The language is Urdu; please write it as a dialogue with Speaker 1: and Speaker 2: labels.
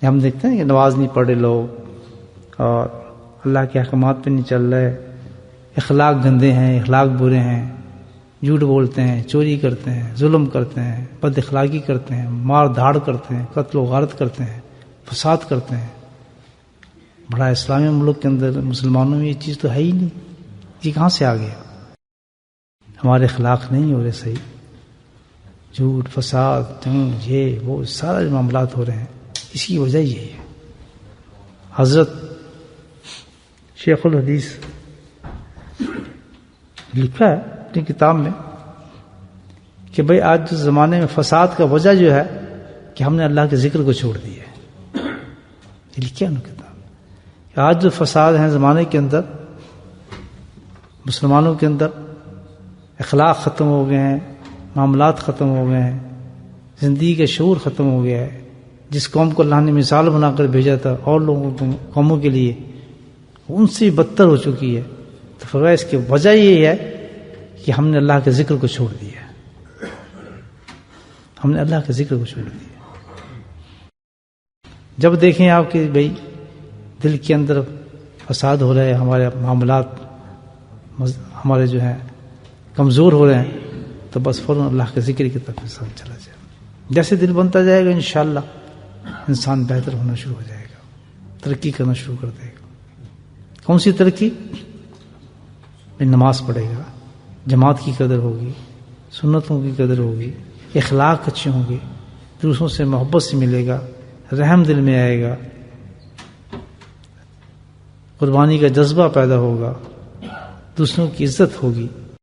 Speaker 1: ہم دیکھتے ہیں کہ نماز نہیں پڑھے لوگ اور اللہ کے احکامات پہ نہیں چل رہے، اخلاق گندے ہیں، اخلاق برے ہیں، جھوٹ بولتے ہیں، چوری کرتے ہیں، ظلم کرتے ہیں، بد اخلاقی کرتے ہیں، مار دھاڑ کرتے ہیں، قتل و غارت کرتے ہیں، فساد کرتے ہیں۔ بڑا اسلامی ملک کے اندر مسلمانوں میں یہ چیز تو ہے ہی نہیں، یہ کہاں سے آ گیا؟ ہمارے اخلاق نہیں ہو رہے صحیح، جھوٹ، فساد، جنگ، یہ وہ سارے معاملات ہو رہے ہیں، اس کی وجہ یہی ہے۔ حضرت شیخ الحدیث لکھا ہے اپنی کتاب میں کہ بھئی آج جو زمانے میں فساد کا وجہ جو ہے کہ ہم نے اللہ کے ذکر کو چھوڑ دیا ہے، یہ لکھا ہے کتاب میں کہ آج جو فساد ہیں زمانے کے اندر، مسلمانوں کے اندر اخلاق ختم ہو گئے ہیں، معاملات ختم ہو گئے ہیں، زندگی کا شعور ختم ہو گیا ہے۔ جس قوم کو اللہ نے مثال بنا کر بھیجا تھا اور لوگوں کو، قوموں کے لیے، ان سے بدتر ہو چکی ہے۔ تو فرمایا اس کی وجہ یہ ہے کہ ہم نے اللہ کے ذکر کو چھوڑ دیا، ہم نے اللہ کے ذکر کو چھوڑ دیا۔ جب دیکھیں آپ کہ بھئی دل کے اندر فساد ہو رہے ہیں، ہمارے معاملات ہمارے جو ہیں کمزور ہو رہے ہیں، تو بس فوراً اللہ کے ذکر کی طرف انسان چلا جائے۔ جیسے دل بنتا جائے گا انشاءاللہ انسان بہتر ہونا شروع ہو جائے گا، ترقی کرنا شروع کر دے گا۔ کون سی ترقی؟ نماز پڑھے گا، جماعت کی قدر ہوگی، سنتوں کی قدر ہوگی، اخلاق اچھے ہوں گے، دوسروں سے محبت سے ملے گا، رحم دل میں آئے گا، قربانی کا جذبہ پیدا ہوگا، دوسروں کی عزت ہوگی،